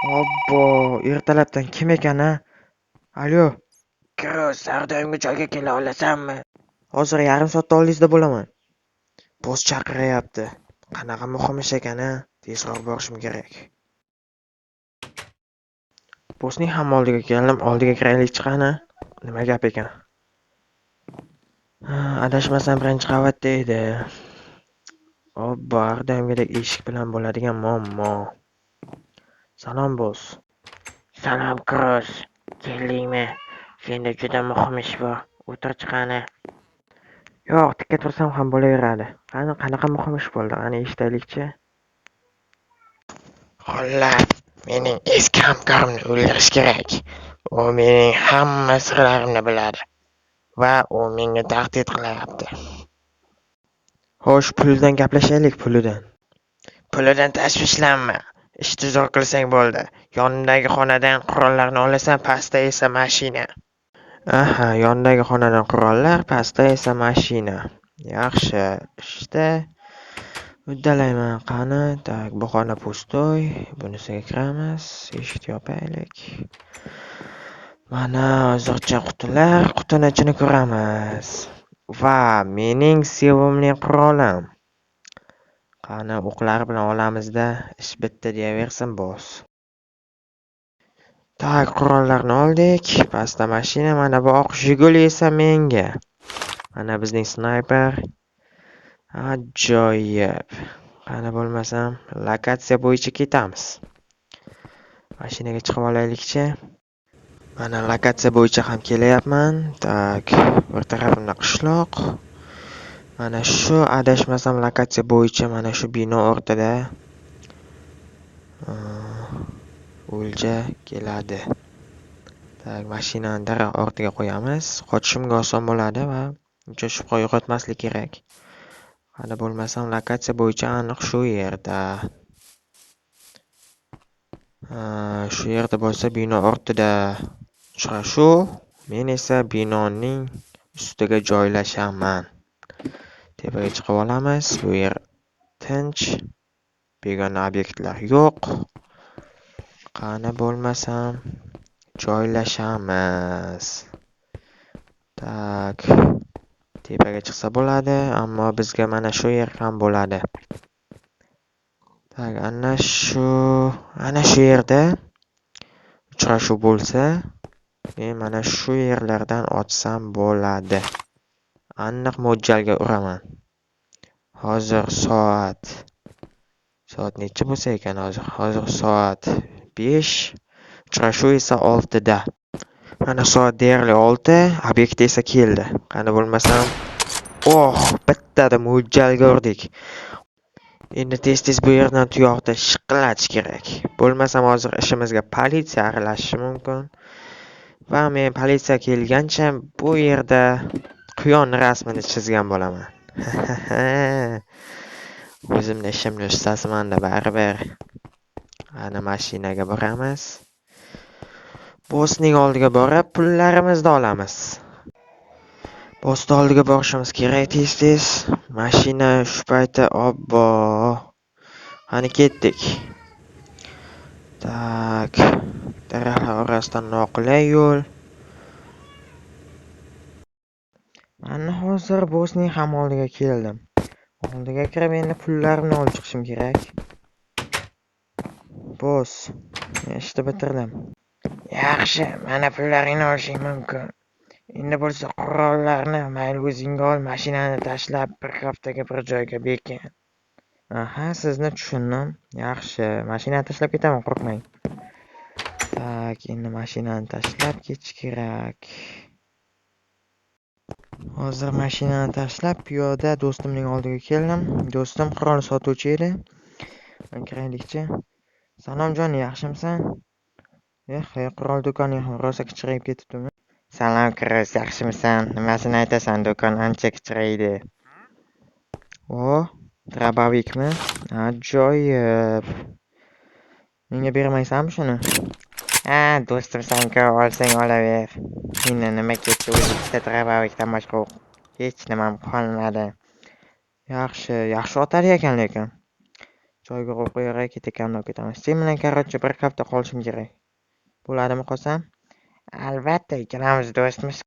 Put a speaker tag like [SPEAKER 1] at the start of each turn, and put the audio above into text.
[SPEAKER 1] Obbo, ertalabdan kim ekan-a? Alo,
[SPEAKER 2] Kroos, savdoyimga joyga kela olasanmi?
[SPEAKER 1] hozir yarim soatda oldingizda bo'laman. Boss chaqiryapti. Qanaqa muhim ish ekan-a? Tezroq borishim kerak. Bossning ham oldiga keldim. Oldiga kiraylik chiqani. Nima gap ekan? Adashmasam birinchi qavatda edi. Obbo, har doimgidek eshik bilan bo'ladigan muammo. Salom boss.
[SPEAKER 2] Salom Kroos, keldingmi? Senda juda muhim ish bor. O'tir chiqani.
[SPEAKER 1] Yo'q, tikka tursam ham bo'laveradi. Qanaqa muhim ish bo'ldi? Qani eshitaylikchi.
[SPEAKER 2] Xullas, mening eski hamkorimni o'ldirish kerak. U mening hamma sirlarimni biladi va u menga tahdid qilyapti.
[SPEAKER 1] Xo'sh, pulidan gaplashaylik, pulidan.
[SPEAKER 2] Pulidan tashvishlanma. Ish tuzuk qilsang bo'ldi. Yonidagi xonadan qurollarni olasan, pastda esa mashina.
[SPEAKER 1] Aha, yondagi xonadan qurollar, pastda esa mashina. Yaxshi, ishda uddalayman. Qani, tak, bu xona pustoy. Bunisiga kiramiz. Eshikni yopaylik. Mana hozircha qutilar, qutini ichini ko'ramiz. Va mening sevimli qurolim. Qani, o'qlar bilan olamizda, ish bitdi deyaversin boss. Tak, qurollarni oldik. Pastda mashina, mana bu oq Jiguli esa menga. Mana bizning snayper. Ajoyib. Qani bo'lmasam, lokatsiya bo'yicha ketamiz. Mashinaga chiqib olaylikchi. Mana lokatsiya bo'yicha ham kelyapman. Tak, bir tarafimda qishloq. Mana shu adashmasam lokatsiya bo'yicha mana shu bino o'rtada o'lja keladi. Tak, mashinani daraxt ortiga qo'yamiz. Qochishimga oson bo'ladi va uncha shubha uyg'otmaslik kerak. Qani bo'lmasam lokatsiya bo'yicha aniq shu yerda. Shu yerda bo'lsa bino ortida uchrashuv. Men esa binoning ustiga joylashaman. Tepaga chiqib olamiz. Bu yer tinch. Begona obyektlar yo'q. Qani bo'lmasam joylashamiz. Tak. Tepaga chiqsa bo'ladi, ammo bizga mana shu yer ham bo'ladi. Tak, ana shu yerda uchrashuv bo'lsa, men mana shu yerlardan otsam bo'ladi. Aniq mo'ljalga uraman. Hozir soat necha bo'lsa ekan hozir? Hozir soat 5, uchrashuv esa 6 da. Mana soat deyarli 6, obyekt esa keldi. Qani bo'lmasam, bittada mo'ljalga urdik. Endi tez bu yerdan tuyoqda shiqillatish kerak. Bo'lmasam hozir ishimizga politsiya aralashishi mumkin. Va men politsiya kelgancha bu yerda quyon rasmini chizgan bo'laman. O'zimni ishimni ustasimanda baribir. Ana mashinaga boramiz. Bossning oldiga borib, pullarimizni olamiz. Bossning oldiga borishimiz kerak tez. Mashina shu paytda obbo. Qani ketdik. Tak. Daraxtlar orasidan noqulay yo'l. Mana hozir bossning ham oldiga keldim. Oldiga kirib endi pullarimni olib chiqishim kerak. Boss, men ishni bitirdim.
[SPEAKER 2] Yaxshi, mana pullaringni olishing mumkin. Endi bo'lsa qurollarni mayli o'zingga ol, mashinani tashlab bir haftaga bir joyga bekin.
[SPEAKER 1] Aha, sizni tushundim. Yaxshi, mashinani tashlab ketaman, qo'rqmang. Tak, endi mashinani tashlab ketish kerak. Hozir mashinani tashlab piyoda do'stimning oldiga keldim. Do'stim qurol sotuvchi edi. Kiraylikchi. Salomjon, yaxshimisan? Qurol do'koni ham rosa kichrayib ketibdimi?
[SPEAKER 2] Salom Kroos, yaxshimisan? Nimasini aytasan? Do'kon ancha kichraydi.
[SPEAKER 1] Drabovikmi? Ajoyib. Menga bermaysanmi shuni?
[SPEAKER 2] Do'stimsan-ku, olsang olaver. Meni nima ketdi, o'zi bitta Drabovikdan boshqa hech nimam qolmadi.
[SPEAKER 1] Yaxshi otadi ekan lekin. Joyga qo'yib qo'yaray, ketakamdan ketaman. Sen bilan, короче, bir hafta qolishim kerak. Bo'ladimi qolsam?
[SPEAKER 2] Albatta, ikkalamiz do'stmiz.